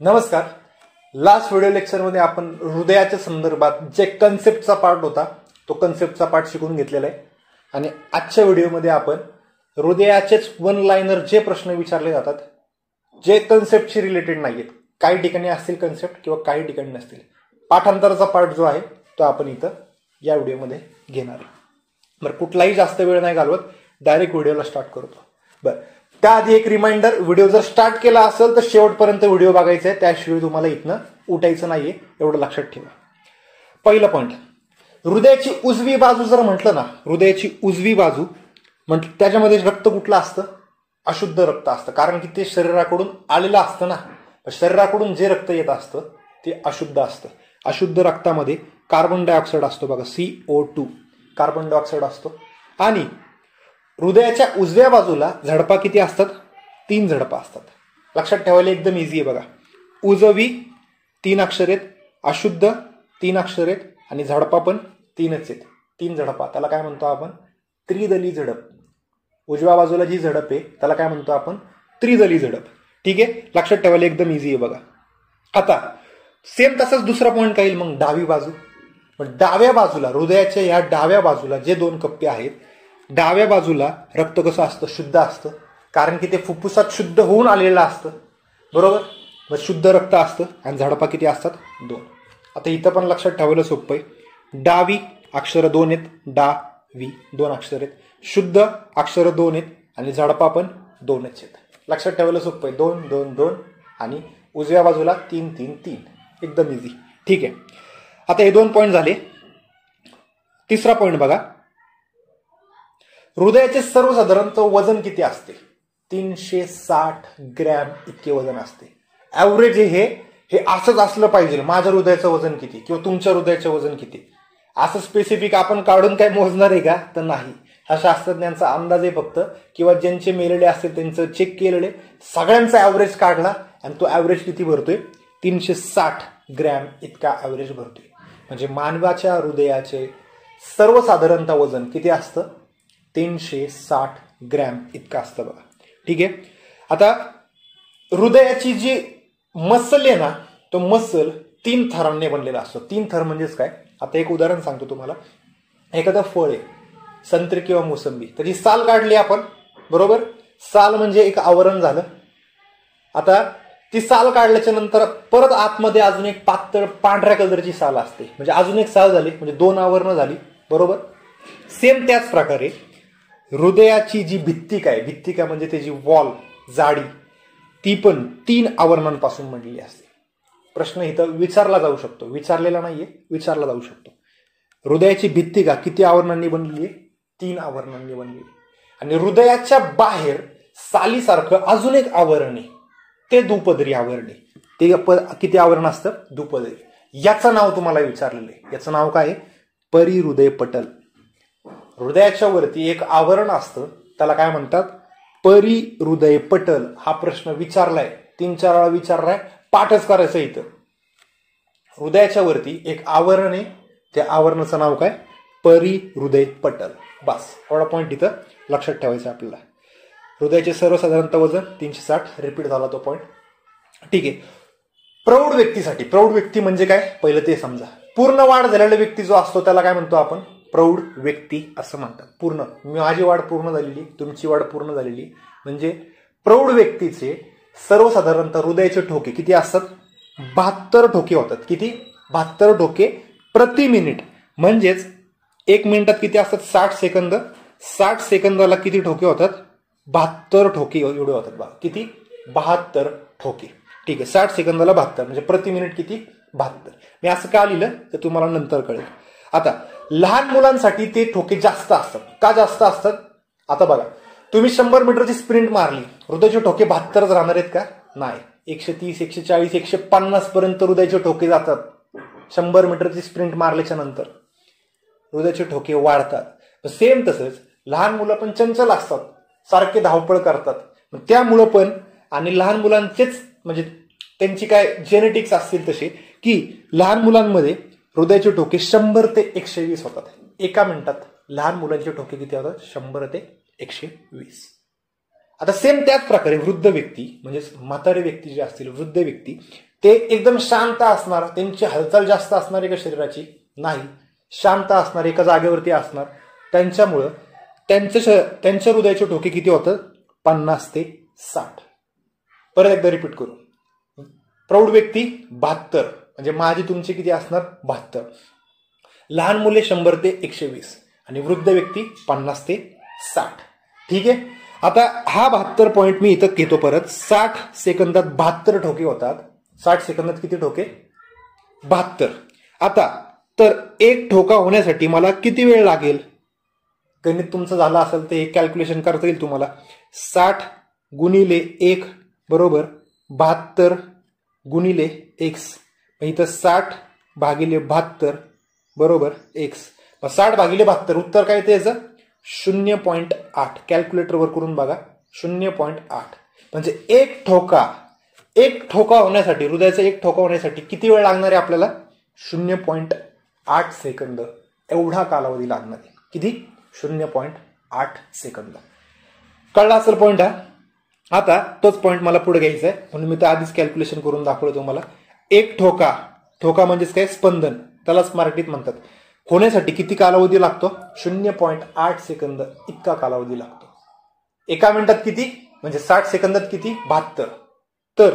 नमस्कार. Last video लेक्चरमध्ये आपण हृदयाच्या संदर्भात जे कन्सेप्टचा पार्ट होता तो कन्सेप्टचा पार्ट शिकून घेतलेला आहे आणि आजच्या व्हिडिओमध्ये आपण हृदयाचेच वन लाइनर जे प्रश्न विचारले जातात जे कन्सेप्टशी रिलेटेड नाहीत, काही ठिकाणी असतील कन्सेप्ट किंवा काही ठिकाणी नसतील, पाठांतराचा पार्ट जो आहे तो आपण इथं या व्हिडिओमध्ये घेणार. बरं, कुठलाही जास्त वेळ नाही घालवत, डायरेक्ट व्हिडिओला स्टार्ट करतो. बरं, त्याआधी एक रिमाइंडर, व्हिडिओ जर स्टार्ट केला असेल तर शेवटपर्यंत व्हिडिओ बघायचा आहे, त्याशिवाय तुम्हाला इथनं उठायचं नाहीये, एवढं लक्षात ठेवा. पहिलं पॉईंट, हृदयाची उजवी बाजू जर म्हटलं ना, हृदयाची उजवी बाजू म्हटलं त्याच्यामध्ये रक्त कुठलं असतं? अशुद्ध रक्त असतं, कारण की ते शरीराकडून आलेलं असतं ना. शरीराकडून जे रक्त येत असतं ते अशुद्ध असतं. अशुद्ध रक्तामध्ये कार्बन डायऑक्साईड असतो बघा, CO2 कार्बन डायऑक्साईड असतो. आणि हृदयाच्या उजव्या बाजूला झडपा किती असतात? 3 झडपा असतात. लक्षात ठेवायला एकदम इझी आहे बघा. उजवी 3 अक्षर आहेत, अशुद्ध 3 अक्षर आहेत आणि झडपा पण 3च आहेत. 3 झडपा, त्याला काय म्हणतो आपण? त्रिदली झडप. उजव्या बाजूला जी झडप आहे त्याला काय म्हणतो आपण? त्रिदली झडप. ठीक आहे, लक्षात ठेवायला एकदम इझी आहे बघा. आता सेम तसंच दुसरा पॉईंट काही, मग डावी बाजू. पण डाव्या बाजूला, हृदयाच्या या डाव्या बाजूला जे 2 कप्पे आहेत, डाव्या बाजूला रक्त कसं असतं? शुद्ध असतं, कारण की ते फुफ्फुसात शुद्ध होऊन आलेलं असतं, बरोबर. मग शुद्ध रक्त असतं आणि झडपा किती असतात? 2. आता इथं पण लक्षात ठेवायला सोपं आहे. डावी अक्षर 2 आहेत, डावी 2 अक्षर आहेत, शुद्ध अक्षर 2 आहेत आणि झडपा पण 2च आहेत. लक्षात ठेवायला सोपं आहे. 2 2 2 आणि उजव्या बाजूला 3 3 3, एकदम इझी. ठीक आहे, आता हे 2 पॉईंट झाले. तिसरा पॉईंट बघा, हृदयाचे सर्वसाधारणतः वजन किती असते? 360 ग्रॅम इतके वजन असते. ऍव्हरेज हे असंच असलं पाहिजे. माझ्या हृदयाचं वजन किती किंवा तुमच्या हृदयाचं वजन किती असं स्पेसिफिक आपण काढून काय मोजणार आहे का? तर नाही. हा शास्त्रज्ञांचा अंदाज आहे फक्त, किंवा ज्यांचे मेलेले असतील त्यांचं चेक केलेले, सगळ्यांचा ऍव्हरेज काढला आणि तो ऍव्हरेज किती भरतोय? 360 ग्रॅम इतका ऍव्हरेज भरतोय. म्हणजे मानवाच्या हृदयाचे सर्वसाधारणतः वजन किती असतं? 360 ग्रॅम इतकं असतं बघा. ठीक आहे, आता हृदयाची जी मसल आहे ना, तो मसल 3 थरांनी बनलेला असतो. 3 थर म्हणजेच काय? आता एक उदाहरण सांगतो तुम्हाला. एखादं फळ आहे, संत्री किंवा मोसंबी, त्याची साल काढली आपण, बरोबर. साल म्हणजे एक आवरण झालं. आता ती साल काढल्याच्या नंतर परत आतमध्ये अजून एक पातळ पांढऱ्या कलरची साल असते, म्हणजे अजून एक साल झाली, म्हणजे 2 आवरणं झाली, बरोबर. सेम त्याच प्रकारे हृदयाची जी भित्तिका आहे, भित्तिका म्हणजे त्याची वॉल, जाडी, ती पण 3 आवरणांपासून बनलेली असते. प्रश्न इथं विचारला जाऊ शकतो, विचारलेला नाहीये, विचारला जाऊ शकतो. हृदयाची भित्तिका किती आवरणांनी बनलेली आहे? 3 आवरणांनी बनलेली. आणि हृदयाच्या बाहेर सालीसारखं अजून एक आवरण आहे, ते दुपदरी आवरण आहे. ते किती आवरण असतं? दुपदरी. याचं नाव तुम्हाला विचारलेलं आहे. याचं नाव काय आहे? परिहृदय पटल. हृदयाच्या वरती एक आवरण असतं, त्याला काय म्हणतात? परिहृदय पटल. हा प्रश्न विचारलाय, 3-4 वेळा विचारलाय, पाठच करायचं. इथं हृदयाच्या वरती एक आवरण आहे, त्या आवरणाचं नाव काय? परिहृदय पटल. बस, एवढा पॉईंट इथं लक्षात ठेवायचा आपल्याला. हृदयाचे सर्वसाधारणतः वजन 360, रिपीट झाला तो पॉईंट. ठीक आहे, प्रौढ व्यक्तीसाठी, प्रौढ व्यक्ती म्हणजे काय पहिलं ते समजा. पूर्ण वाढ झालेला व्यक्ती जो असतो त्याला काय म्हणतो आपण? प्रौढ व्यक्ती असं म्हणतात. पूर्ण, माझी वाढ पूर्ण झालेली, तुमची वाढ पूर्ण झालेली, म्हणजे प्रौढ व्यक्तीचे सर्वसाधारणतः हृदयाचे ठोके किती असतात? 72 ठोके होतात. किती? 72 ठोके प्रति मिनिट. म्हणजेच 1 मिनिटात किती असतात? 60 सेकंद. 60 सेकंदाला किती ठोके होतात? 72 ठोके एवढे होतात बघा. किती? 72 ठोके. ठीक आहे, 60 सेकंदाला 72 म्हणजे प्रति मिनिट किती? 72. मी असं का लिहिलं तर तुम्हाला नंतर कळेल. आता लहान मुलांसाठी ते ठोके जास्त असतात. का जास्त असतात? आता बघा, तुम्ही 100 मीटरची स्प्रिंट मारली, हृदयाचे ठोके 72 राहणार आहेत का? नाही. 130, 140, 150 पर्यंत हृदयाचे ठोके जातात. 100 मीटरची स्प्रिंट मारल्याच्या नंतर हृदयाचे ठोके वाढतात. सेम तसंच लहान मुलं पण चंचल असतात, सारखे धावपळ करतात. त्यामुळं पण, आणि लहान मुलांचेच म्हणजे त्यांची काय जेनेटिक्स असतील तसे, की लहान मुलांमध्ये हृदयाचे ठोके 100 ते 120 होतात 1 मिनिटात. लहान मुलांचे ठोके किती होतात? 100 ते 120. आता सेम त्याच प्रकारे वृद्ध व्यक्ती, म्हणजे म्हातारे व्यक्ती जे असतील, वृद्ध व्यक्ती ते एकदम शांत असणार, त्यांची हालचाल जास्त असणार आहे का शरीराची? नाही, शांत असणार, एका जागेवरती असणार. त्यांच्यामुळं त्यांच्या हृदयाचे ठोके किती होतं? 50 ते 60. परत एकदा रिपीट करू. प्रौढ व्यक्ती 72, म्हणजे माझी तुमची किती असणार? 72. लहान मुले 100 ते 120 आणि वृद्ध व्यक्ती 50 ते 60. ठीक आहे. आता हा 72 पॉईंट मी इथं घेतो परत. 60 सेकंदात 72 ठोके होतात. 60 सेकंदात किती ठोके? 72. आता तर एक ठोका होण्यासाठी मला किती वेळ लागेल? गणित तुमचं झालं असेल तर एक कॅल्क्युलेशन करता येईल तुम्हाला. 60 गुणिले 1 बरोबर 72 गुणिले x. इथं 60 भागिले 72 बरोबर x. 60 भागिले 72 उत्तर काय ते याचं? 0.8. कॅल्क्युलेटरवर करून बघा. 0.8 म्हणजे एक ठोका होण्यासाठी, हृदयाचा एक ठोका होण्यासाठी किती वेळ लागणार आहे आपल्याला? 0.8 सेकंद एवढा कालावधी लागणार आहे. किती? 0.8 सेकंद. कळला असेल पॉईंट हा? आता तोच पॉईंट मला पुढे घ्यायचा आहे, म्हणून मी तर आधीच कॅल्क्युलेशन करून दाखवलं तुम्हाला. एक ठोका म्हणजेच काय? स्पंदन, त्यालाच मराठीत म्हणतात. होण्यासाठी किती कालावधी लागतो? 0.8 सेकंद इतका कालावधी लागतो. एका मिनिटात किती? म्हणजे 60 सेकंदात किती? 72. तर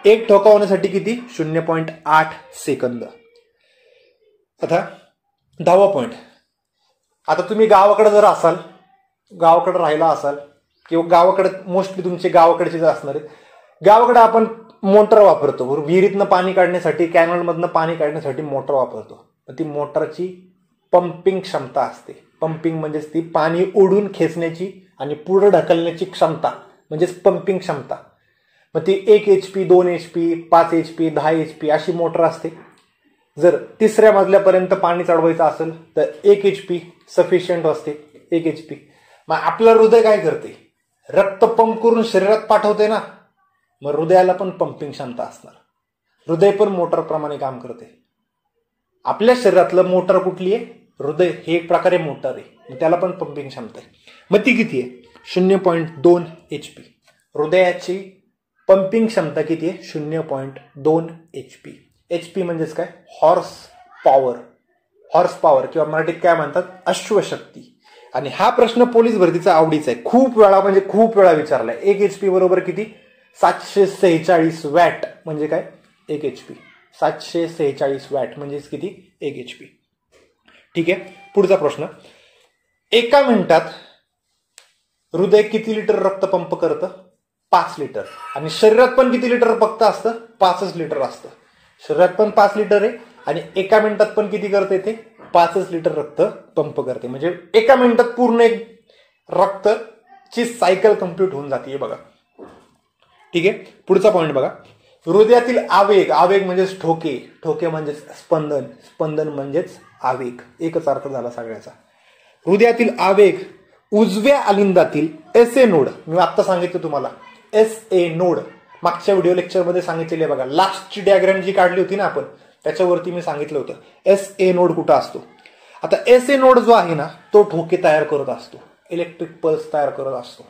एक ठोका होण्यासाठी किती? 0.8 सेकंद. आता 10वा पॉईंट. आता तुम्ही गावाकडे जर असाल, गावाकडे राहिला असाल किंवा गावाकडे मोस्टली तुमचे गावाकडचे असणार आहेत, गावाकडे आपण मोटर वापरतो. विहिरीतनं पाणी काढण्यासाठी, कॅनलमधनं पाणी काढण्यासाठी मोटर वापरतो. ती मोटरची पंपिंग क्षमता असते. पंपिंग म्हणजेच ती पाणी ओढून खेचण्याची आणि पुढे ढकलण्याची क्षमता म्हणजेच पंपिंग क्षमता. मग ती 1 HP, 2 HP, 5 HP, 10 HP अशी मोटर असते. जर 3ऱ्या मजल्यापर्यंत पाणी चढवायचं असेल तर 1 HP सफिशियंट असते. 1 HP. मग आपलं हृदय काय करते? रक्त पंप करून शरीरात पाठवते ना. मग हृदयाला पण पंपिंग क्षमता असणार. हृदय पण मोटरप्रमाणे काम करते. आपल्या शरीरातलं मोटर कुठली आहे? हृदय हे एक प्रकारे मोटर आहे. मग त्याला पण पंपिंग क्षमता आहे. मग ती किती आहे? 0.2 HP. हृदयाची पंपिंग क्षमता किती आहे? 0.2 HP. HP म्हणजेच काय? हॉर्स पॉवर किंवा मराठीत काय म्हणतात? अश्वशक्ती. आणि हा प्रश्न पोलीस भरतीचा आवडीचा आहे. खूप वेळा विचारलाय. 1 HP बरोबर किती? 746 वॅट. म्हणजे काय? 1 HP. 746 वॅट म्हणजेच किती? 1 HP. ठीक आहे. पुढचा प्रश्न. एका मिनिटात हृदय किती लिटर रक्त पंप करतं? 5 लिटर. आणि शरीरात पण किती लिटर फक्त असतं? 5 लिटर असतं. शरीरात पण 5 लिटर आहे आणि एका मिनिटात पण किती करते ते? 5 लिटर रक्त पंप करते. म्हणजे एका मिनिटात पूर्ण एक रक्तची सायकल कम्प्लीट होऊन जाते बघा. ठीक आहे. पुढचा पॉईंट बघा. हृदयातील आवेग म्हणजेच ठोके म्हणजेच स्पंदन म्हणजेच आवेग. एकच अर्थ झाला सगळ्याचा. हृदयातील आवेग उजव्या अलिंदातील SA नोड. मी आता सांगितलं तुम्हाला SA नोड मागच्या व्हिडिओ लेक्चरमध्ये सांगितलेली आहे बघा. लास्टची डायग्राम जी काढली होती ना आपण, त्याच्यावरती मी सांगितलं होतं SA नोड कुठं असतो. आता SA नोड जो आहे ना, तो ठोके तयार करत असतो, इलेक्ट्रिक पल्स तयार करत असतो.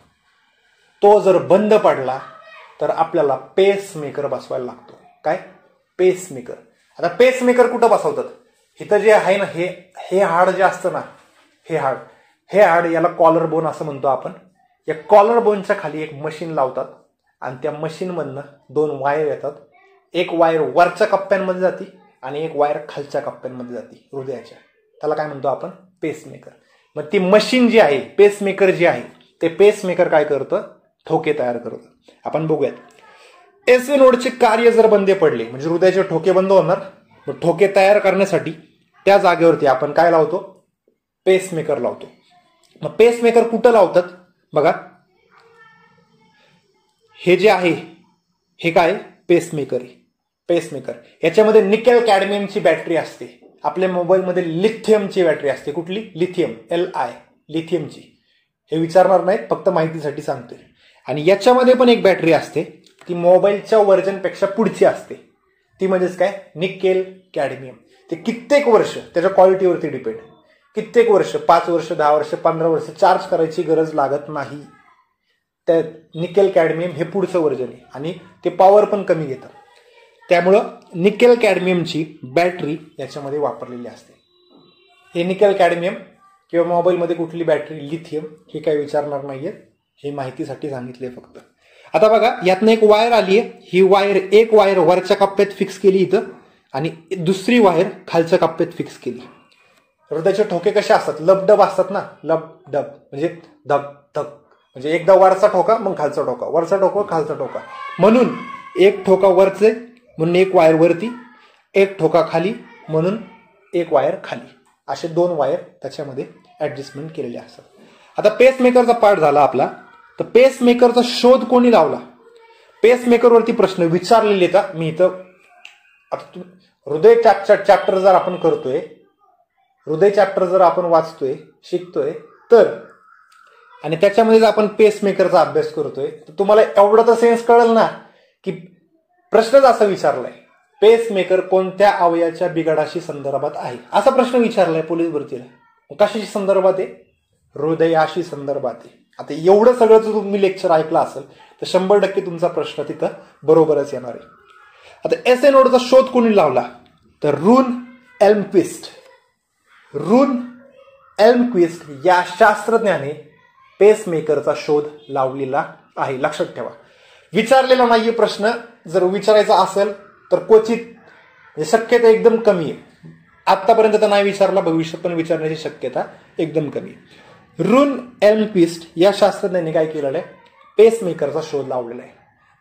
तो जर बंद पडला तर आपल्याला पेसमेकर बसवायला लागतो. काय? पेसमेकर. आता पेसमेकर कुठं बसवतात? इथं जे आहे ना, हे हाड जे असतं ना, हे हाड याला कॉलर बोन असं म्हणतो आपण. या कॉलर बोनच्या खाली एक मशीन लावतात आणि त्या मशीन मधनं 2 वायर येतात. एक वायर वरच्या कप्प्यांमध्ये जाते आणि एक वायर खालच्या कप्प्यांमध्ये जाते हृदयाच्या. त्याला काय म्हणतो आपण? पेसमेकर. मग ती मशीन जी आहे, पेसमेकर जे आहे, ते पेसमेकर काय करतं? ठोके तयार करतं. आपण बघूयात. SA नोडचे कार्य जर बंद पडले म्हणजे हृदयाचे ठोके बंद होणार. मग ठोके तयार करण्यासाठी त्या जागेवरती आपण काय लावतो? पेसमेकर लावतो. मग पेसमेकर कुठं लावतात? बघा, हे जे आहे हे काय? पेसमेकर आहे. पेसमेकर याच्यामध्ये निकेल कॅडमियमची बॅटरी असते. आपल्या मोबाईलमध्ये लिथियमची बॅटरी असते. कुठली? लिथियम. LI लिथियमची. हे विचारणार नाहीत, फक्त माहितीसाठी सांगतोय. आणि याच्यामध्ये पण एक बॅटरी असते, ती मोबाईलच्या व्हर्जनपेक्षा पुढची असते. ती म्हणजेच काय? Nickel cadmium. ते कित्येक वर्ष, त्याच्या क्वालिटीवरती डिपेंड, कित्येक वर्ष, 5 वर्ष, 10 वर्ष, 15 वर्ष चार्ज करायची गरज लागत नाही. त्या निकेल कॅडमियम हे पुढचं व्हर्जन आहे आणि ते पॉवर पण कमी घेतं. त्यामुळं निकेल कॅडमियमची बॅटरी याच्यामध्ये वापरलेली असते. हे निकेल कॅडमियम किंवा मोबाईलमध्ये कुठली बॅटरी, लिथियम, हे काही विचारणार नाहीये, हे माहितीसाठी सांगितले फक्त. आता बघा, यातनं एक वायर आली आहे. ही वायर, एक वायर वरच्या कप्प्यात फिक्स केली इथं आणि दुसरी वायर खालच्या कप्प्यात फिक्स केली. हृदयाचे ठोके कसे असतात? लबडब असतात ना, लबडब म्हणजे धक धक, म्हणजे एकदा वरचा ठोका मग खालचा ठोका, वरचा ठोका खालचा ठोका. म्हणून एक ठोका वरचे म्हणून एक वायर वरती, एक ठोका खाली म्हणून एक वायर खाली, असे 2 वायर त्याच्यामध्ये ऍडजस्टमेंट केलेले असतात. आता पेसमेकरचा पार्ट झाला आपला. तर पेसमेकरचा शोध कोणी लावला? पेसमेकरवरती प्रश्न विचारलेले आहेत. मी इथं आता हृदय चॅप्टर जर आपण करतोय, हृदय चॅप्टर जर आपण वाचतोय, शिकतोय, तर आणि त्याच्यामध्ये जर आपण पेसमेकरचा अभ्यास करतोय, तर तुम्हाला एवढं तर सेन्स कळेल ना की प्रश्नच असा विचारलाय, पेसमेकर कोणत्या अवयवाच्या बिघाडाशी संदर्भात आहे, असा प्रश्न विचारलाय पोलीस भरतीला. कशाशी संदर्भात आहे? हृदयाशी संदर्भात आहे. आता एवढं सगळं जर तुम्ही लेक्चर ऐकलं असेल तर 100% तुमचा प्रश्न तिथं बरोबरच येणार आहे. आता एसए नोडचा शोध कोणी लावला? तर रून एल्मक्विस्ट. रून एल्मक्विस्ट या शास्त्रज्ञाने पेसमेकरचा शोध लावलेला आहे. लक्षात ठेवा, विचारलेला नाहीये प्रश्न. जर विचारायचा असेल तर क्वचित, शक्यता एकदम कमी आहे. आतापर्यंत तर नाही विचारला, भविष्यात पण विचारण्याची शक्यता एकदम कमी आहे. रून एल्मक्विस्ट या शास्त्रज्ञाने काय केलेलं आहे? पेसमेकरचा शोध लावलेला आहे.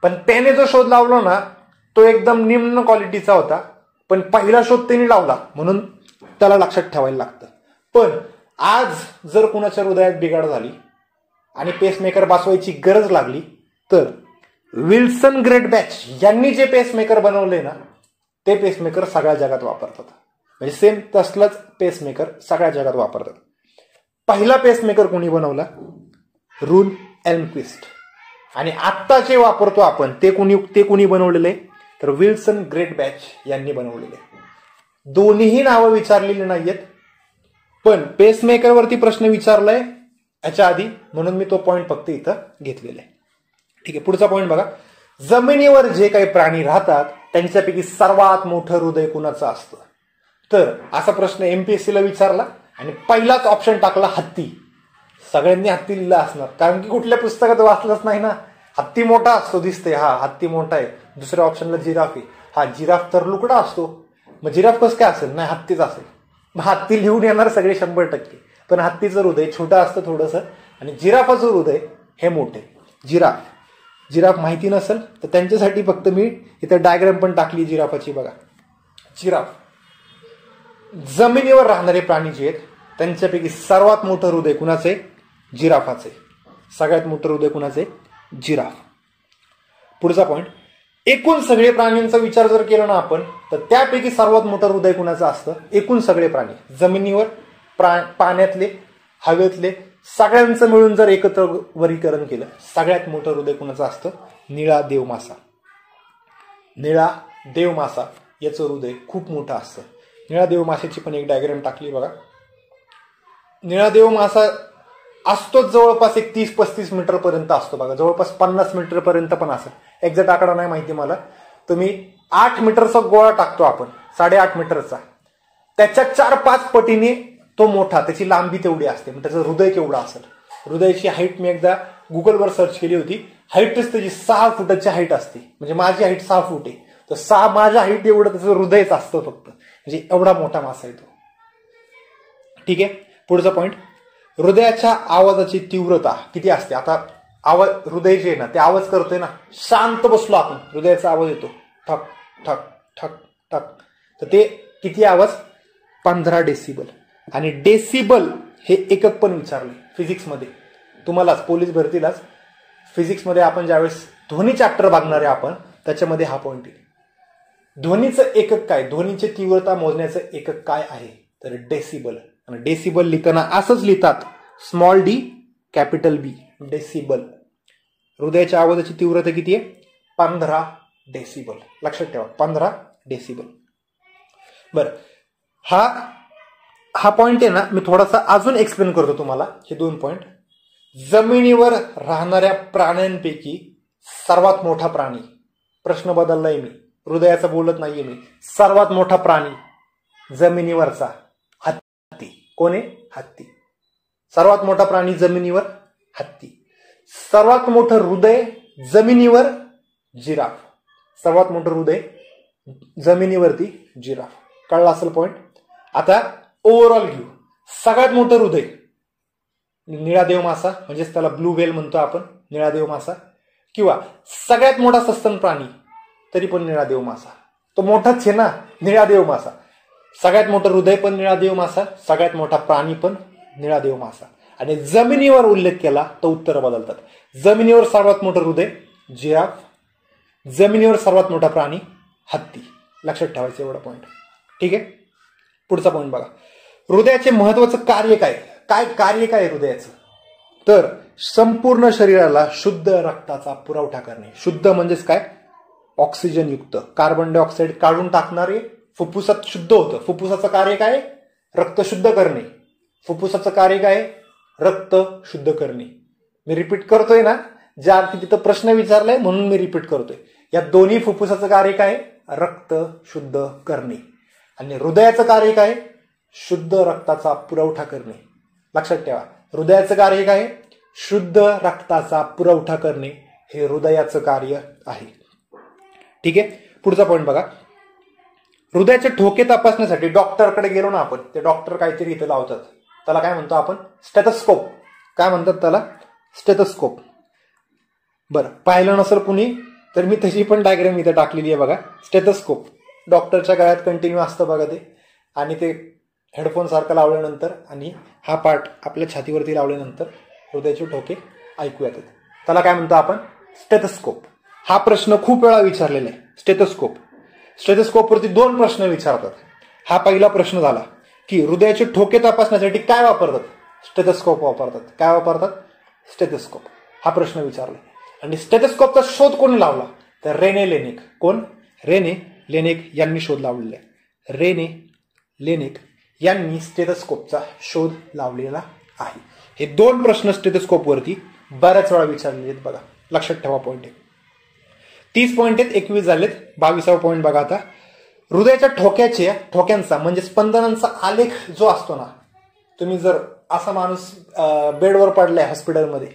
पण त्याने जो शोध लावला ना, तो एकदम निम्न क्वालिटीचा होता. पण पहिला शोध त्यांनी लावला म्हणून त्याला लक्षात ठेवायला लागतं. पण आज जर कुणाच्या हृदयात बिघाड झाली आणि पेसमेकर बसवायची गरज लागली, तर विल्सन ग्रेट बॅच यांनी जे पेसमेकर बनवले ना, ते पेसमेकर सगळ्या जगात वापरतात. म्हणजे सेम तसलंच पेसमेकर सगळ्या जगात वापरतात. पहिला पेसमेकर कोणी बनवला? रून एल्मक्विस्ट. आणि आत्ता जे वापरतो आपण ते कोणी बनवलेले? तर विल्सन ग्रेट बॅच यांनी बनवलेले. दोन्हीही नावं विचारलेली नाहीयेत, पण पेसमेकरवरती प्रश्न विचारलाय याच्या आधी, म्हणून मी तो पॉइंट फक्त इथं घेतलेला आहे. ठीक आहे, पुढचा पॉइंट बघा. जमिनीवर जे काही प्राणी राहतात त्यांच्यापैकी सर्वात मोठं हृदय कुणाचं असतं? तर असा प्रश्न एमपीएससीला विचारला आणि पहिलाच ऑप्शन टाकला हत्ती. सगळ्यांनी हत्ती लिहिला असणार, कारण की कुठल्या पुस्तकात वाचलंच नाही ना. हत्ती मोठा असतो दिसते, हा हत्ती मोठा आहे. दुसऱ्या ऑप्शनला जिराफ आहे, हा जिराफ तर लुकडा असतो. मग जिराफ कसं काय असेल? नाही, हत्तीच असेल. मग हत्ती लिहून येणार सगळे 100%. पण हत्तीचं हृदय छोटं असतं थोडंसं आणि जिराफाचं हृदय हे मोठे. जिराफ माहिती नसेल तर त्यांच्यासाठी फक्त मी इथं डायग्राम पण टाकली जिराफाची. बघा, जिराफ जमिनीवर राहणारे प्राणी जे आहेत त्यांच्यापैकी सर्वात मोठं हृदय कुणाचे? जिराफाचे. सगळ्यात मोठं हृदय कुणाचे? जिराफ. पुढचा पॉइंट, एकूण सगळे प्राण्यांचा विचार जर केला ना आपण, तर त्यापैकी सर्वात मोठं हृदय कुणाचं असतं? एकूण सगळे प्राणी, जमिनीवर, पाण्यातले, हवेतले, सगळ्यांचं मिळून जर एकत्र वर्गीकरण केलं, सगळ्यात मोठं हृदय कुणाचं असतं? निळा देव मासा. निळा देव मासा याचं हृदय खूप मोठं असतं. निळा देव माशाची पण एक डायग्राम टाकली बघा. निळा देव मासा असतोच जवळपास एक 30-35 मीटर पर्यंत असतो बघा, जवळपास 50 मीटर पर्यंत पण असेल. एक्झॅक्ट आकडा नाही माहिती मला. तुम्ही 8 मीटरचा गोळा टाकतो आपण, 8.5 मीटरचा, त्याच्या 4-5 पटीने तो मोठा, त्याची लांबी तेवढी असते. मग त्याचं हृदय केवढं असेल? हृदयाची हाईट मी एकदा गुगलवर सर्च केली होती, हाईटच त्याची 6 फुटाची हाईट असते. म्हणजे माझी हाईट 6 फूट आहे, तर 6 माझ्या हाईट एवढं त्याचं हृदयच असतं फक्त. म्हणजे एवढा मोठा मासा आहे तो. ठीक आहे, पुढचा पॉइंट, हृदयाच्या आवाजाची तीव्रता किती असते? आता आवाज, हृदय जे आहे ना ते आवाज करतोय ना, शांत बसलो आपण, हृदयाचा आवाज येतो ठक ठक ठक ठक, तर ते किती आवाज? 15 डेसिबल. आणि डेसिबल हे एकक पण विचारले फिजिक्समध्ये तुम्हालाच, पोलीस भरतीलाच. फिजिक्समध्ये आपण ज्यावेळेस ध्वनी चॅप्टर बघणार आहे आपण, त्याच्यामध्ये हा पॉइंट येईल. ध्वनीचं एकक काय? ध्वनीची तीव्रता मोजण्याचं एकक काय आहे? तर डेसिबल. आणि डेसिबल लिहिताना असंच लिहितात, स्मॉल डी कॅपिटल बी, डेसिबल. हृदयाच्या आवाजाची तीव्रता किती आहे? 15 डेसिबल. लक्षात ठेवा, 15 डेसिबल. बर, हा पॉइंट आहे ना, मी थोडासा अजून एक्सप्लेन करतो तुम्हाला. हे 2 पॉइंट. जमिनीवर राहणाऱ्या प्राण्यांपैकी सर्वात मोठा प्राणी, प्रश्न बदललाय मी, हृदयाचं बोलत नाहीये मी. सर्वात मोठा प्राणी जमिनीवरचा हत्ती. कोण आहे? हत्ती. सर्वात मोठा प्राणी जमिनीवर हत्ती. सर्वात मोठं हृदय जमिनीवर जिराफ. सर्वात मोठं हृदय जमिनीवरती जिराफ. कळला असेल पॉइंट. आता ओव्हरऑल घेऊ. सगळ्यात मोठं हृदय निळादेव मासा, म्हणजेच त्याला ब्लू व्हेल म्हणतो आपण, निळादेव मासा. किंवा सगळ्यात मोठा सस्तन प्राणी तरी पण निळादेव मासा. तो मोठाच आहे ना, निळादेव मासा. सगळ्यात मोठं हृदय पण निळादेव मासा, सगळ्यात मोठा प्राणी पण निळादेव मासा. आणि जमिनीवर उल्लेख केला तर उत्तर बदलतात. जमिनीवर सर्वात मोठं हृदय जिराफ, जमिनीवर सर्वात मोठा प्राणी हत्ती. लक्षात ठेवायचं एवढा पॉइंट. ठीक आहे. पुढचा पॉइंट बघा. हृदयाचे महत्वाचं कार्य काय? काय कार्य काय हृदयाचं? तर संपूर्ण शरीराला शुद्ध रक्ताचा पुरवठा करणे. शुद्ध म्हणजेच काय? ऑक्सिजन युक्त. कार्बन डायऑक्साईड काढून टाकणारे फुफ्फुसात शुद्ध होतं. फुफ्फुसाचं कार्य काय? रक्त शुद्ध करणे. फुफ्फुसाचं कार्य काय? रक्त शुद्ध करणे. मी रिपीट करतोय ना, ज्या अर्थी तिथं प्रश्न विचारलाय म्हणून मी रिपीट करतोय. या दोन्ही फुफ्फुसाचं कार्य काय? रक्त शुद्ध करणे. आणि हृदयाचं कार्य काय? शुद्ध रक्ताचा पुरवठा करणे. लक्षात ठेवा. हृदयाचं कार्य काय? शुद्ध रक्ताचा पुरवठा करणे हे हृदयाचं कार्य आहे. ठीक आहे. पुढचा पॉइंट बघा. हृदयाचे ठोके तपासण्यासाठी डॉक्टरकडे गेलो ना आपण, ते डॉक्टर काहीतरी इथे लावतात. त्याला काय म्हणतो आपण? स्टेथोस्कोप. काय म्हणतात त्याला? स्टेथोस्कोप. बरं, पाहिलं नसेल कुणी तर मी त्याची पण डायग्राम इथे टाकलेली आहे बघा. स्टेथोस्कोप डॉक्टरच्या गळ्यात कंटिन्यू असतं बघा ते. आणि ते हेडफोन सारखं लावल्यानंतर आणि हा पार्ट आपल्या छातीवरती लावल्यानंतर हृदयाचे ठोके ऐकू येतात. त्याला काय म्हणतो आपण? स्टेथोस्कोप. हा प्रश्न खूप वेळा विचारलेला आहे. स्टेथोस्कोप. स्टेथोस्कोपवरती 2 प्रश्न विचारतात. हा पहिला प्रश्न झाला की हृदयाचे ठोके तपासण्यासाठी काय वापरतात? स्टेथोस्कोप वापरतात. काय वापरतात? स्टेथोस्कोप. हा प्रश्न विचारला. आणि स्टेथोस्कोपचा शोध कोणी लावला? तर रेने लेनिक. कोण? रेने लेनिक यांनी शोध लावलेला आहे. रेने लेनिक यांनी स्टेथोस्कोपचा शोध लावलेला आहे. हे 2 प्रश्न स्टेथोस्कोपवरती बऱ्याच वेळा विचारलेले आहेत बघा. लक्षात ठेवा पॉईंट आहे. 30 पॉईंट आहेत, 21 झालेत. 22वा पॉईंट बघा आता. हृदयाच्या ठोक्यांचा म्हणजे स्पंदनांचा आलेख जो असतो ना, तुम्ही जर असा माणूस बेडवर पडलाय हॉस्पिटलमध्ये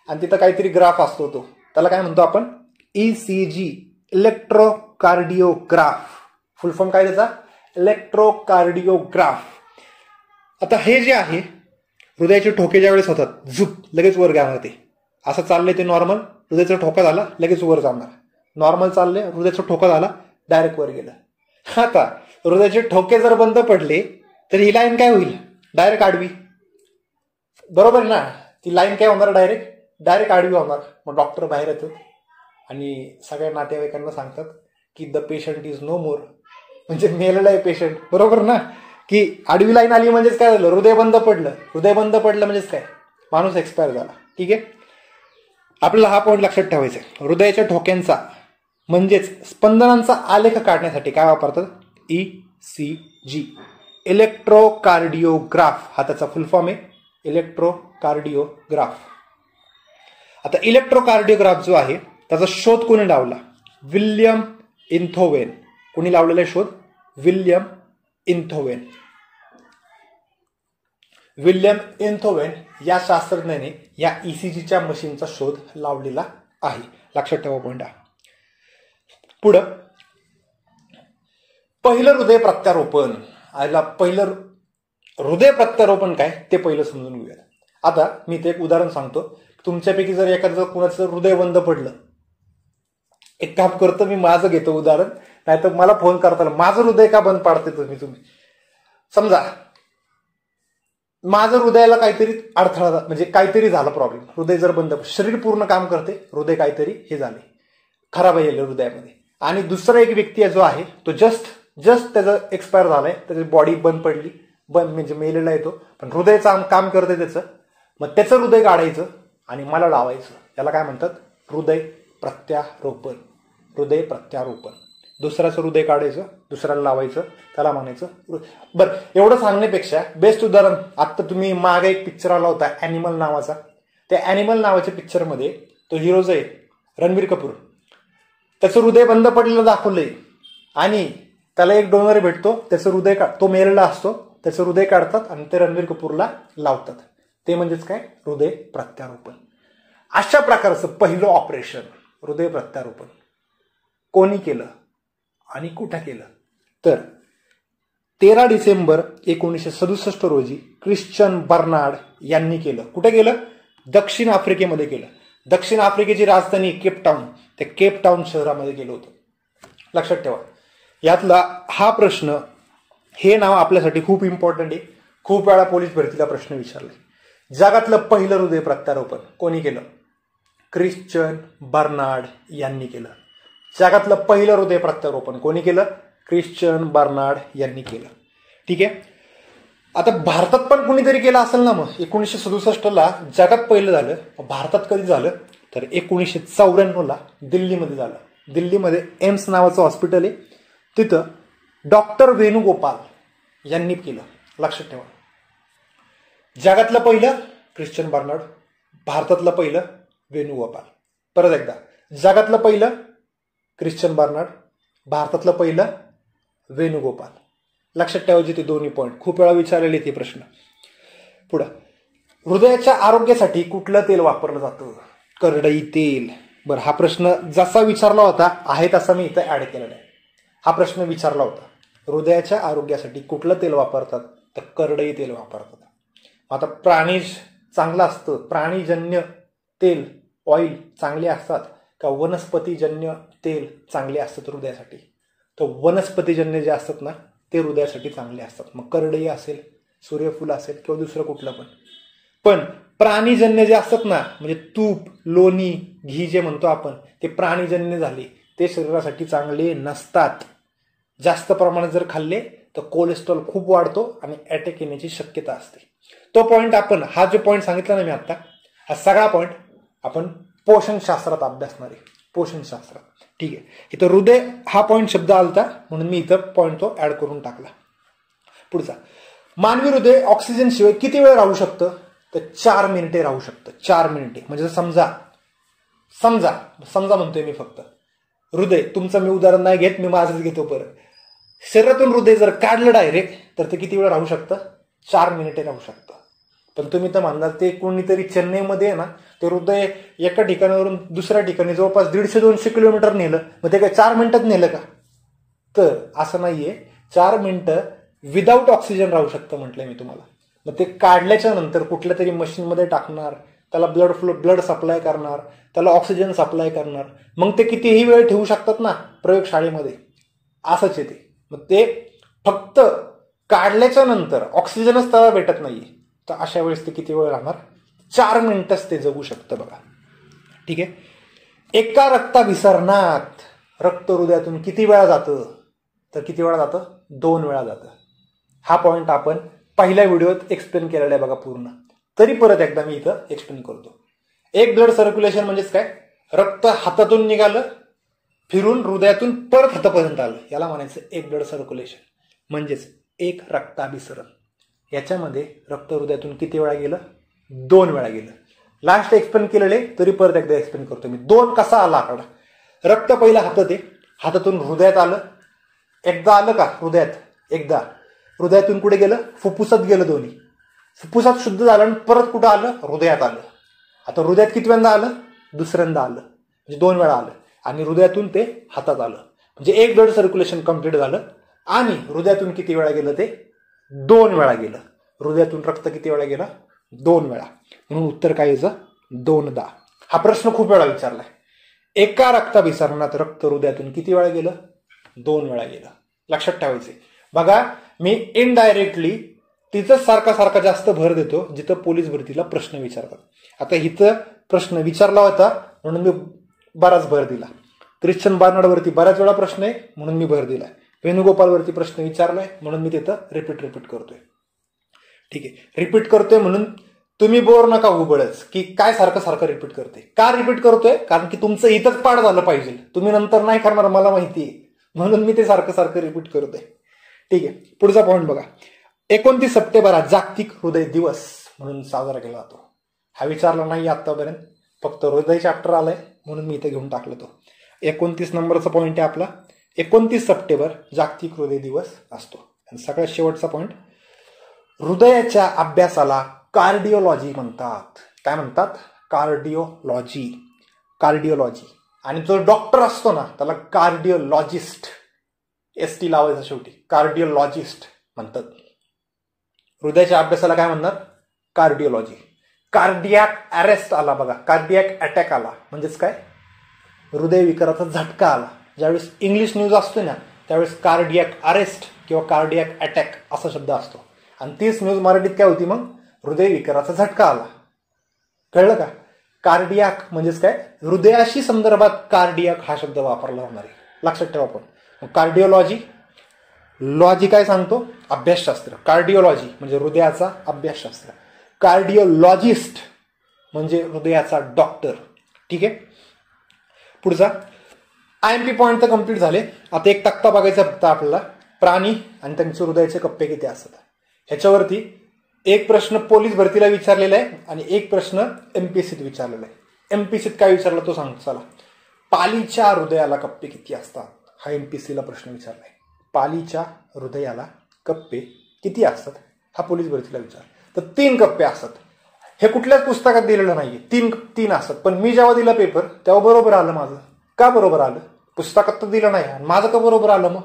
आणि तिथं काहीतरी ग्राफ असतो, तो त्याला काय म्हणतो आपण? ECG, इलेक्ट्रोकार्डिओग्राफ. फुल फॉर्म काय त्याचा? इलेक्ट्रोकार्डिओग्राफ. आता हे जे आहे, हृदयाचे ठोके ज्या वेळेस होतात, झुप लगेच वर जाणार. ते असं चाललंय ते नॉर्मल, हृदयाचा ठोका झाला लगेच वर जाणार. नॉर्मल चाललंय, हृदयाचा ठोका झाला डायरेक्ट वर गेलं. आता हृदयाचे ठोके जर बंद पडले तर ही लाईन काय होईल? डायरेक्ट आडवी. बरोबर ना? ती लाईन काय होणार? डायरेक्ट आडवी होणार. मग डॉक्टर बाहेर येतात आणि सगळ्या नातेवाईकांना सांगतात की द पेशंट इज नो मोर. म्हणजे मेलेला आहे पेशंट. बरोबर ना? की आडवी लाईन आली म्हणजेच काय झालं? हृदय बंद पडलं. हृदय बंद पडलं म्हणजेच काय? माणूस एक्सपायर झाला. ठीक आहे. आपल्याला हा पॉईंट लक्षात ठेवायचा आहे. हृदयाच्या ठोक्यांचा म्हणजेच स्पंदनांचा आलेख काढण्यासाठी काय वापरतात? ECG, इलेक्ट्रोकार्डिओग्राफ. हा त्याचा फुल फॉर्म आहे, इलेक्ट्रोकार्डिओग्राफ. आता इलेक्ट्रोकार्डिओग्राफ जो आहे त्याचा शोध कोणी लावला? विल्यम इंथोवेन. कोणी लावलेला शोध? विल्यम इंथोवेन. विल्यम इंथोवेन या शास्त्रज्ञाने या ECGच्या मशीनचा शोध लावलेला आहे. लक्षात ठेवा पॉईंट. पुढं पहिलं हृदय प्रत्यारोपण. पहिलं हृदय प्रत्यारोपण काय ते पहिलं समजून घेऊया. आता मी ते एक उदाहरण सांगतो. तुमच्यापैकी जर एखादं कुणाचं हृदय बंद पडलं, एक काम करतो मी, माझं घेतो उदाहरण, नाहीतर मला फोन करताना माझं हृदय का बंद पाडते तुम्ही. समजा माझं हृदयाला काहीतरी अडथळा, म्हणजे काहीतरी झालं प्रॉब्लेम, हृदय जर बंद, शरीर पूर्ण काम करते, हृदय काहीतरी हे झाले, खराब आहे हृदयामध्ये. आणि दुसरा एक व्यक्ती जो आहे तो जस्ट त्याचं एक्सपायर झालाय, त्याची बॉडी बंद पडली, म्हणजे मेलेला आहे तो, पण हृदयाचं काम करते त्याचं. मग त्याचं हृदय काढायचं आणि मला लावायचं. याला काय म्हणतात? हृदय प्रत्यारोपण. हृदय प्रत्यारोपण. दुसऱ्याचं हृदय काढायचं, दुसऱ्याला लावायचं, त्याला म्हणायचं. बरं, एवढं सांगण्यापेक्षा बेस्ट उदाहरण, आता तुम्ही मागे एक पिक्चर आला होता ॲनिमल नावाचा. त्या ॲनिमल नावाच्या पिक्चरमध्ये तो हिरो जो आहे रणबीर कपूर, त्याचं हृदय बंद पडलेलं दाखवलंय. आणि त्याला एक डोनर भेटतो, त्याचं हृदय तो मेलेला असतो, त्याचं हृदय काढतात आणि ते रणबीर कपूरला लावतात. ते म्हणजेच काय, हृदय प्रत्यारोपण. अशा प्रकारचं पहिलं ऑपरेशन हृदय प्रत्यारोपण कोणी केलं आणि कुठं केलं? तर 13 डिसेंबर 1967 रोजी ख्रिश्चन बर्नार्ड यांनी केलं. कुठे केलं? दक्षिण आफ्रिकेमध्ये केलं. दक्षिण आफ्रिकेची राजधानी केपटाऊन, त्या केपटाऊन शहरामध्ये केलं होतं. लक्षात ठेवा. यातला हा प्रश्न, हे नाव आपल्यासाठी खूप इम्पॉर्टंट आहे. खूप वेळा पोलीस भरतीला प्रश्न विचारले. जगातलं पहिलं हृदय प्रत्यारोपण कोणी केलं? ख्रिश्चन बर्नार्ड यांनी केलं. जगातलं पहिलं हृदय प्रत्यारोपण कोणी केलं? ख्रिश्चन बर्नार्ड यांनी केलं. ठीक आहे. आता भारतात पण कुणीतरी केलं असेल ना. मग 1967ला जगात पहिलं झालं. भारतात कधी झालं? तर 1994ला दिल्लीमध्ये झालं. दिल्लीमध्ये एम्स नावाचं हॉस्पिटल आहे, तिथं डॉक्टर वेणुगोपाल यांनी केलं. लक्षात ठेवा. जगातलं पहिलं ख्रिश्चन बर्नार्ड, भारतातलं पहिलं वेणुगोपाल. परत एकदा, जगातलं पहिलं ख्रिश्चन बर्नार्ड, भारतातलं पहिलं वेणुगोपाल. लक्षात ठेवायचे ते दोन्ही पॉईंट. खूप वेळा विचारलेले ते प्रश्न. पुढं, हृदयाच्या आरोग्यासाठी कुठलं तेल वापरलं जातं? करडई तेल. बरं, हा प्रश्न जसा विचारला होता आहे तसा मी इथं ऍड केलेला आहे. हा प्रश्न विचारला होता, हृदयाच्या आरोग्यासाठी कुठलं तेल वापरतात? तर करडई तेल वापरतात. आता प्राणी चांगलं असतं, प्राणीजन्य तेल ऑइल चांगले असतात का वनस्पतीजन्य तेल चांगले असतात हृदयासाठी? तर वनस्पतीजन्य जे असतात ना ते हृदयासाठी चांगले असतात. मग करडई असेल, सूर्यफूल असेल किंवा दुसरं कुठलं पण प्राणीजन्य जे असतात ना, म्हणजे तूप, लोणी, घी जे म्हणतो आपण, ते प्राणीजन्य झाले, ते शरीरासाठी चांगले नसतात. जास्त प्रमाणात जर खाल्ले तर कोलेस्ट्रॉल खूप वाढतो आणि अटॅक येण्याची शक्यता असते. तो पॉईंट आपण, हा जो पॉईंट सांगितला ना मी आता, हा सगळा पॉईंट आपण पोषणशास्त्रात अभ्यासणार आहे. पोषणशास्त्रात. ठीक आहे. इथं हृदय हा पॉईंट शब्द आलता म्हणून मी इथं पॉईंट तो ऍड करून टाकला. पुढचा, मानवी हृदय ऑक्सिजन शिवाय किती वेळ राहू शकतं? तर 4 मिनिटे राहू शकतं. 4 मिनिटे म्हणजे समजा म्हणतोय मी फक्त. हृदय, तुमचं मी उदाहरण नाही घेत, मी माझंच घेतो परत. शरीरातून हृदय जर काढलं डायरेक्ट तर ते किती वेळ राहू शकतं? 4 मिनिटे राहू शकतं. पण तुम्ही तर म्हणणार ते कोणीतरी चेन्नईमध्ये आहे ना, ते हृदय एका ठिकाणावरून दुसऱ्या ठिकाणी जवळपास 150-200 किलोमीटर नेलं, मग ते काय 4 मिनिटात नेलं का? तर असं नाहीये. 4 मिनिटं विदाऊट ऑक्सिजन राहू शकतं म्हटलंय मी तुम्हाला. मग ते काढल्याच्या नंतर कुठल्या तरी मशीनमध्ये टाकणार, त्याला ब्लड सप्लाय करणार, त्याला ऑक्सिजन सप्लाय करणार, मग ते कितीही वेळ ठेवू शकतात ना प्रयोगशाळेमध्ये. असंच येते. मग ते फक्त काढल्याच्या नंतर ऑक्सिजनच त्याला भेटत नाहीये, तर अशा वेळेस ते किती वेळ राहणार? 4 मिनिटच ते जगू शकतं बघा. ठीक आहे. एका रक्ताभिसरणात रक्त हृदयातून किती वेळा जातं? तर किती वेळा जातं? 2 वेळा जातं. हा पॉईंट आपण पहिल्या व्हिडिओत एक्सप्लेन केलेला आहे बघा पूर्ण. तरी परत एकदा मी इथं एक्सप्लेन करतो. एक ब्लड सर्क्युलेशन म्हणजेच काय? रक्त हातातून निघालं, फिरून हृदयातून परत हातापर्यंत आलं, याला म्हणायचं एक ब्लड सर्क्युलेशन, म्हणजेच एक रक्ताभिसरण. याच्यामध्ये रक्त हृदयातून किती वेळा गेलं? 2 वेळा गेलं. लास्ट एक्सप्लेन केलेले, तरी परत एकदा एक्सप्लेन करतो मी. 2 कसा आला आकडा? रक्त पहिला हातात आहे, हातातून हृदयात आलं, एकदा आलं का हृदयात? एकदा. हृदयातून कुठे गेलं? फुफ्फुसात गेलं. दोन्ही फुफ्फुसात शुद्ध झालं आणि परत कुठं आलं? हृदयात आलं. आता हृदयात कितव्यांदा आलं? दुसऱ्यांदा आलं, म्हणजे 2 वेळा आलं. आणि हृदयातून ते हातात आलं, म्हणजे एक ब्लड सर्क्युलेशन कंप्लीट झालं. आणि हृदयातून किती वेळा गेलं? ते 2 वेळा गेलं. हृदयातून रक्त किती वेळा गेलं? 2 वेळा. म्हणून उत्तर काय याचं? 2दा. हा प्रश्न खूप वेळा विचारलाय. एका रक्ताभिसरणात रक्त हृदयातून किती वेळा गेलं? 2 वेळा गेलं. लक्षात ठेवायचे. बघा, मी इनडायरेक्टली तिथं सारखा जास्त भर देतो जिथं पोलीस भरतीला प्रश्न विचारतात. आता इथं प्रश्न विचारला होता म्हणून मी बराच भर दिला. ख्रिश्चन बर्नार्ड वरती बऱ्याच वेळा प्रश्न आहे म्हणून मी भर दिलाय. वेणुगोपाल वरती प्रश्न विचारलाय म्हणून मी तिथं रिपीट करतोय. ठीक आहे. रिपीट करतोय म्हणून तुम्ही बोर नका उबळच की काय सारखं रिपीट करते. का रिपीट करतोय? कारण की तुमचं इथंच पाठ झालं पाहिजे. तुम्ही नंतर नाही करणार मला माहितीये, म्हणून मी ते सारखं रिपीट करतोय. ठीक आहे. पुढचा पॉईंट बघा. 29 सप्टेंबर हा जागतिक हृदय दिवस म्हणून साजरा केला जातो. हा विचारला नाही आतापर्यंत, फक्त हृदय चॅप्टर आलाय म्हणून मी इथे घेऊन टाकलं. तो 29 नंबरचा पॉईंट आहे आपला. 29 सप्टेंबर जागतिक हृदय दिवस असतो. आणि सगळ्यात शेवटचा पॉइंट, हृदयाच्या अभ्यासाला कार्डिओलॉजी म्हणतात. काय म्हणतात? कार्डिओलॉजी. कार्डिओलॉजी. आणि जो डॉक्टर असतो ना त्याला कार्डिओलॉजिस्ट, ST लावायचं शेवटी, कार्डिओलॉजिस्ट म्हणतात. हृदयाच्या अभ्यासाला काय म्हणणार? कार्डिओलॉजी. कार्डियाक अरेस्ट आला बघा, कार्डियाक अटॅक आला म्हणजेच काय? हृदय विकाराचा झटका आला. ज्यावेळेस इंग्लिश न्यूज असतो ना त्यावेळेस कार्डियाक अरेस्ट किंवा कार्डियाक अटॅक असा शब्द असतो. आणि तीच न्यूज मराठीत काय होती मग? हृदय विकाराचा झटका आला. कळलं का? कार्डियाक म्हणजेच काय? हृदयाशी संदर्भात कार्डियाक हा शब्द वापरला जाणार आहे. लक्षात ठेवा. आपण कार्डिओलॉजी, लॉजी काय सांगतो? अभ्यासशास्त्र. कार्डिओलॉजी म्हणजे हृदयाचा अभ्यासशास्त्र. कार्डिओलॉजिस्ट म्हणजे हृदयाचा डॉक्टर. ठीक आहे. पुढचा IMP पॉइंट तर कम्प्लीट झाले. आता एक तक्ता बघायचा फक्त आपल्याला, प्राणी आणि त्यांचे हृदयाचे कप्पे किती असतात. ह्याच्यावरती एक प्रश्न पोलीस भरतीला विचारलेला आहे आणि एक प्रश्न MPSCत विचारलेला आहे. MPSCत काय विचारला तो सांगतो चला. पालीच्या हृदयाला कप्पे किती असतात? हा MPSCला प्रश्न विचारलाय. पालीच्या हृदयाला कप्पे किती असतात हा पोलीस भरतीला विचार. तर 3 कप्पे असतात. हे कुठल्याच पुस्तकात दिलेलं नाहीये. 3 असतात. पण मी जेव्हा दिला पेपर तेव्हा बरोबर आलं माझं. का बरोबर आलं? पुस्तकात तर दिलं नाही आणि माझं का बरोबर आलं मग?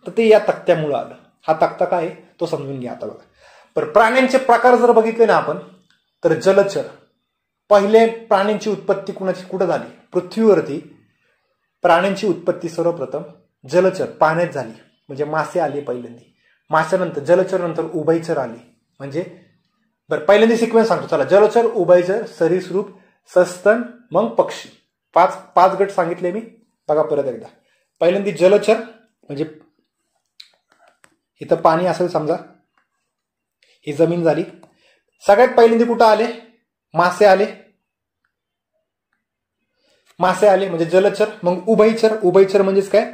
तर ते या तक्त्यामुळं आलं. हा तक्ता काय आहे तो समजून घ्या आता बघा. पण प्राण्यांचे प्रकार जर बघितले ना आपण तर जलचर. पहिले प्राण्यांची उत्पत्ती कुठं झाली? पृथ्वीवरती प्राण्यांची उत्पत्ती सर्वप्रथम जलचर पाण्यात झाली. म्हणजे मासे आले पहिल्यांदा. माशानंतर जलचर, नंतर उभयचर आले. म्हणजे बरं पहिल्यांदा सिक्वेन्स सांगतो चला. जलचर, उभयचर, सरीसृप, सस्तन, मग पक्षी. 5 गट सांगितले मी. बघा परत एकदा. पहिल्यांदा जलचर म्हणजे इथं पाणी असेल समजा, ही जमीन झाली. सगळ्यात पहिल्यांदा कुठं आले? मासे आले. मासे आले म्हणजे जलचर. मग उभयचर. उभयचर म्हणजेच काय?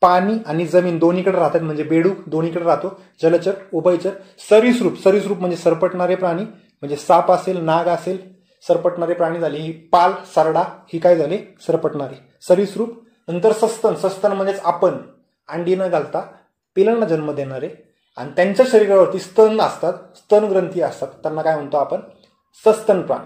पाणी आणि जमीन दोन्हीकडे राहतात म्हणजे बेडूक दोन्हीकडे राहतो. जलचर, उभयचर. सरीसृप. सरीसृप म्हणजे सरपटणारे प्राणी म्हणजे साप असेल, नाग असेल, सरपटणारे प्राणी झाले. ही पाल, सरडा ही काय झाले? सरपटणारे सरीसृप. नंतर सस्तन. सस्तन म्हणजेच आपण, अंडी न घालता पिलांना जन्म देणारे आणि त्यांच्या शरीरावरती स्तन असतात, स्तन ग्रंथी असतात, त्यांना काय म्हणतो आपण? सस्तन प्राणी.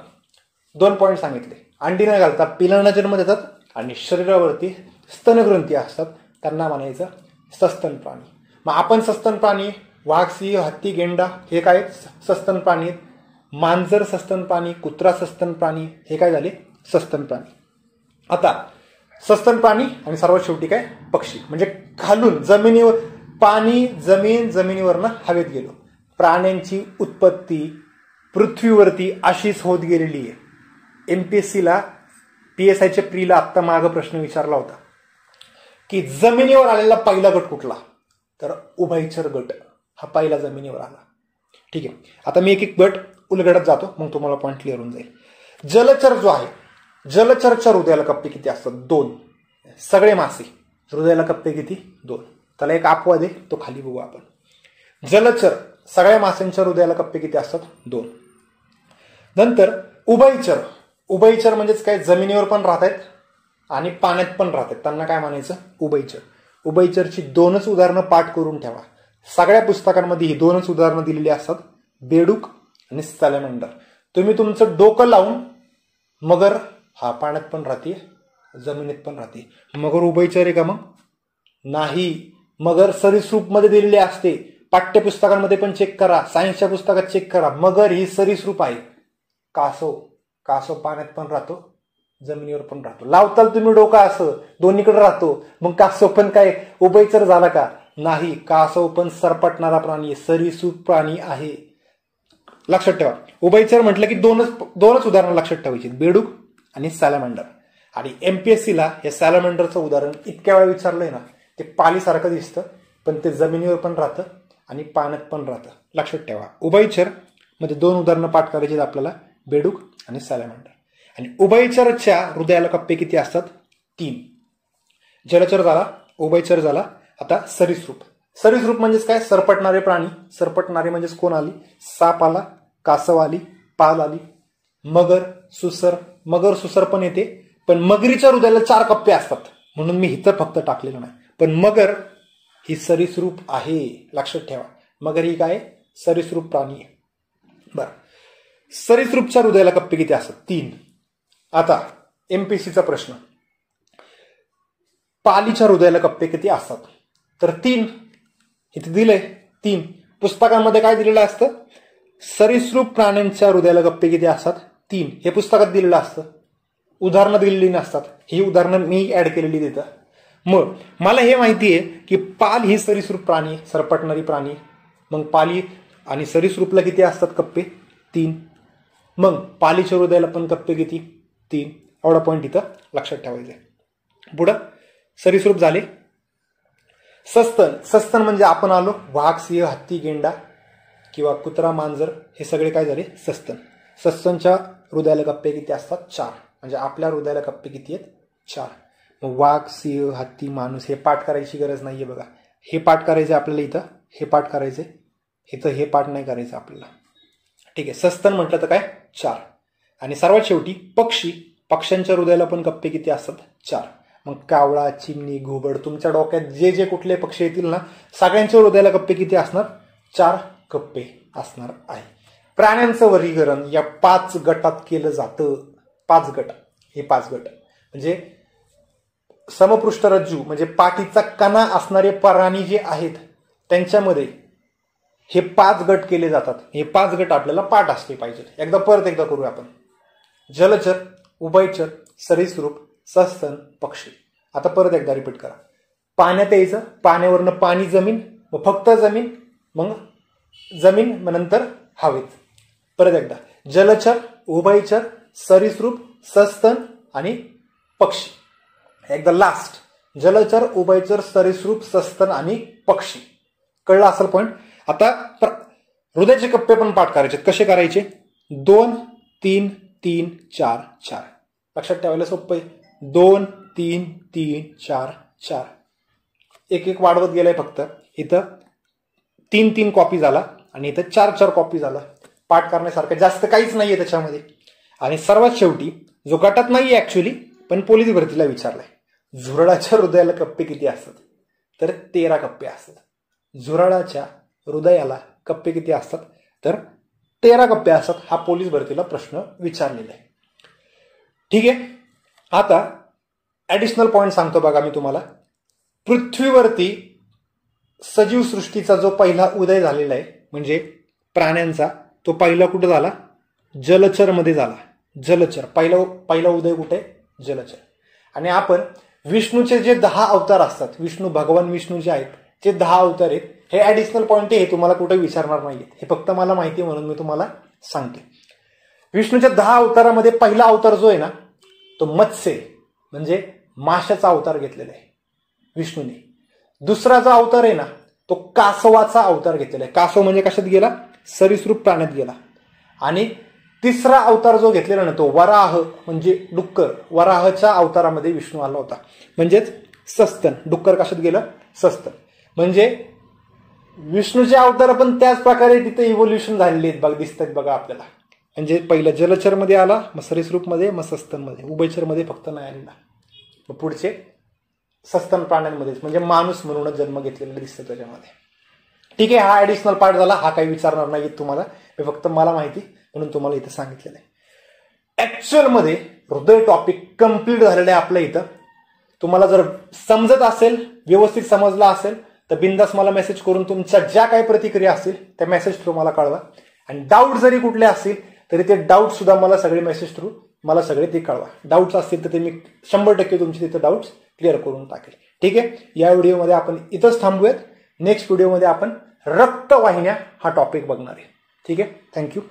2 पॉईंट सांगितले. अंडी न घालता पिलांना जन्म देतात आणि शरीरावरती स्तनग्रंथी असतात, त्यांना म्हणायचं सस्तन प्राणी. मग आपण सस्तन प्राणी, वाघ, सिंह, हत्ती, गेंडा हे काय सस्तन प्राणी. मांजर सस्तन प्राणी, कुत्रा सस्तन प्राणी, हे काय झाले? सस्तन प्राणी. आता सस्तन प्राणी आणि सर्वात शेवटी काय? पक्षी. म्हणजे खालून जमिनीवर पाणी, जमीन, जमिनीवरनं हवेत गेलो. प्राण्यांची उत्पत्ती पृथ्वीवरती अशीच होत गेलेली आहे. MPSCला PSIच्या प्रीला आत्ता मागं प्रश्न विचारला होता की जमिनीवर आलेला पहिला गट कुठला? तर उभयचर गट हा पहिला जमिनीवर आला. ठीक आहे. आता मी एक एक गट उलगडत जातो मग तुम्हाला पॉईंट क्लिअर होऊन जाईल. जलचर जो आहे, जलचरच्या हृदयाला कप्पे किती असतात? 2. सगळे मासे हृदयाला कप्पे किती? 2. त्याला एक अपवाद आहे तो खाली बघू आपण. जलचर सगळ्या माशांच्या हृदयाला कप्पे किती असतात? 2. नंतर उभयचर. उभयचर म्हणजेच काय? जमिनीवर पण राहत आहेत आणि पाण्यात पण राहतात, त्यांना काय म्हणायचं? उभयचर. उभयचरची 2च उदाहरणं पाठ करून ठेवा. सगळ्या पुस्तकांमध्ये ही 2च उदाहरणं दिलेली असतात, बेडूक आणि सॅलमेंडर. तुम्ही तुमचं डोकं लावून मगर हा पाण्यात पण राहते, जमिनीत पण राहते. मगर उभयचर आहे का? मग नाही. मगर सरीसृप मध्ये दिलेली असते. पाठ्यपुस्तकांमध्ये पण चेक करा, सायन्सच्या पुस्तकात चेक करा. मगर ही सरीसृप आहे. कासव, कासव पाण्यात पण राहतो, जमिनीवर पण राहतो. लावताल तुम्ही डोकं असं दोन्हीकडे राहतो, मग कासव पण काय उभयचर झाला का? नाही. कासव पण सरपटणारा प्राणी, सरीसृप प्राणी आहे. लक्षात ठेवा. उभयचर म्हटलं की 2च उदाहरणं लक्षात ठेवायची, बेडूक आणि सॅलमेंडर. आणि MPSCला हे सॅलमेंडरचं उदाहरण इतक्या वेळा विचारलंय ना, ते पालीसारखं दिसतं पण ते जमिनीवर पण राहतं आणि पाण्यात पण राहतं. लक्षात ठेवा. उभयचर मध्ये 2 उदाहरणं पाठ करायची आपल्याला, बेडूक आणि सॅलमेंडर. आणि उभयचरच्या हृदयाला कप्पे किती असतात? 3. जलचर झाला, उभयचर झाला. आता सरीसृप. सरीसृप म्हणजेच काय? सरपटणारे प्राणी. सरपटणारे म्हणजेच कोण आली? साप आला, कासव आली, पाल आली, मगर, सुसर. मगर, सुसर पण येते, पण मगरीच्या हृदयाला 4 कप्पे असतात म्हणून मी इथं फक्त टाकलेलं नाही. पण मगर ही सरीसृप आहे, लक्षात ठेवा. मगर ही काय? सरीसृप प्राणी आहे. बरं, सरीसृपच्या हृदयाला कप्पे किती असतात? 3. आता एमपीसीचा प्रश्न, पालीच्या हृदयाला कप्पे किती असतात? तर 3. इथे दिलंय 3. पुस्तकांमध्ये काय दिलेलं असतं? सरीसृप प्राण्यांच्या हृदयाला कप्पे किती असतात? 3. हे पुस्तकात दिलेलं असतं, उदाहरणं दिलेली नसतात. ही उदाहरणं मी ऍड केलेली तिथं. मग मला हे माहिती आहे की पाल ही सरीसृप प्राणी, सरपटणारी प्राणी. मग पाली आणि सरीसृपला किती असतात कप्पे? 3. मग पालीच्या हृदयाला पण कप्पे किती? 3. एवढा पॉईंट इथं लक्षात ठेवायचा आहे. पुढं सरीसृप झाले. सस्तन. सस्तन म्हणजे आपण आलो वाघ, सिंह, हत्ती, गेंडा किंवा कुत्रा, मांजर, हे सगळे काय झाले? सस्तन. सस्तनच्या हृदयाला कप्पे किती असतात? 4. म्हणजे आपल्या हृदयाला कप्पे किती आहेत? 4. मग वाघ, सिंह, हत्ती, माणूस हे पाठ करायची गरज नाहीये बघा. हे पाठ करायचं आपल्याला इथं, हे पाठ करायचे इथं, हे पाठ नाही करायचं आपल्याला. ठीक आहे. सस्तन म्हटलं तर काय? 4. आणि सर्वात शेवटी पक्षी. पक्ष्यांच्या हृदयाला पण कप्पे किती असतात? 4. मग कावळा, चिमणी, घुबड, तुमच्या डोक्यात जे जे कुठले पक्षी येतील ना, सगळ्यांच्या हृदयाला कप्पे किती असणार? 4 कप्पे असणार आहे. प्राण्यांचं वर्गीकरण या 5 गटात केलं जातं. 5 गट. हे 5 गट म्हणजे समपृष्ठरज्जू म्हणजे पाठीचा कणा असणारे प्राणी जे आहेत त्यांच्यामध्ये हे 5 गट केले जातात. हे 5 गट आपल्याला पाठ असले पाहिजेत. परत एकदा करूया आपण. जलचर, उभयचर, सरीसृप, सस्तन, पक्षी. आता परत एकदा रिपीट करा. पाण्यात यायचं, पाण्यावरनं पाणी, जमीन, मग फक्त जमीन, मग जमीन, मग नंतर हवेत. परत एकदा. जलचर, उभयचर, सरीसृप, सस्तन आणि पक्षी. एकदा लास्ट. जलचर, उभयचर, सरीसृप, सस्तन आणि पक्षी. कळलं असेल पॉईंट. आता हृदयाचे कप्पे पण पाठ करायचे. कसे करायचे? 2, 3, 3, 4, 4. लक्षात ठेवायला सोपं आहे. 2, 3, 3, 4, 4. एक वाढवत गेलाय फक्त. इथं 3, 3 कॉपी झाला आणि इथं 4, 4 कॉपी झाला. पाठ करण्यासारखं जास्त काहीच नाहीये त्याच्यामध्ये. आणि सर्वात शेवटी जो गटात नाहीये ऍक्च्युली, पण पोलीस भरतीला विचारलाय, झुरळाच्या हृदयाला कप्पे किती असतात? तर 13 कप्पे असतात. झुरळाच्या हृदयाला कप्पे किती असतात? तर 13 कप्पे असतात. हा पोलीस भरतीला प्रश्न विचारलेला आहे. ठीक आहे. आता ऍडिशनल पॉइंट सांगतो बघा मी तुम्हाला. पृथ्वीवरती सजीव सृष्टीचा जो पहिला उदय झालेला आहे म्हणजे प्राण्यांचा, तो पहिला कुठे झाला? जलचर मध्ये झाला. जलचर पहिला उदय कुठे? जलचर. आणि आपण विष्णूचे जे 10 अवतार असतात, विष्णू, भगवान विष्णू जे आहेत, जे 10 अवतार आहेत, हे ऍडिशनल पॉइंट आहे. हे तुम्हाला कुठे विचारणार नाहीये. हे फक्त मला माहिती म्हणून मी तुम्हाला सांगते. विष्णूच्या 10 अवतारामध्ये पहिला अवतार जो आहे ना, तो मत्स्य म्हणजे माशाचा अवतार घेतलेला आहे विष्णूने. दुसरा जो अवतार आहे ना, तो कासवाचा अवतार घेतलेला आहे. कासव म्हणजे कशात गेला? सरीसृप प्राण्यात गेला. आणि तिसरा अवतार जो घेतलेला ना, तो वराह म्हणजे डुक्कर. वराहच्या अवतारामध्ये विष्णू आला होता. म्हणजेच सस्तन. डुक्कर कशात गेलं? सस्तन. म्हणजे विष्णूचे अवतार पण त्याच प्रकारे तिथे इव्होल्युशन झालेले आहेत बघा, दिसतात बघा आपल्याला. म्हणजे पहिलं जलचर मध्ये आला, मग सरीसृप मध्ये, मग सस्तन मध्ये. उभयचर मध्ये फक्त नाही आलेला. मग पुढचे सस्तन प्राण्यांमध्येच म्हणजे माणूस म्हणूनच जन्म घेतलेला दिसतो त्याच्यामध्ये. ठीक आहे. हा ऍडिशनल पार्ट झाला. हा काही विचारणार नाही तुम्हाला. मी फक्त मला माहिती म्हणून तुम्हाला इथं सांगितलेलं आहे. ऍक्च्युअल मध्ये हृदय टॉपिक कम्प्लीट झालेलं आहे आपल्या इथं. तुम्हाला जर समजत असेल, व्यवस्थित समजला असेल, तर बिंदास मला मेसेज करून तुमच्या ज्या काही प्रतिक्रिया असतील त्या मेसेज थ्रू मला कळवा. आणि डाऊट जरी कुठले असतील तरी ते डाऊट सुद्धा मला सगळे मेसेज थ्रू मला सगळे ते कळवा. डाऊट्स असतील तर ते मी 100% तुमचे तिथे डाऊट्स क्लिअर करून टाकेल. ठीक आहे. या व्हिडिओमध्ये आपण इथंच थांबूयात. नेक्स्ट व्हिडिओमध्ये आपण रक्तवाहिन्या हा टॉपिक बघणार आहे. ठीक आहे. थँक्यू.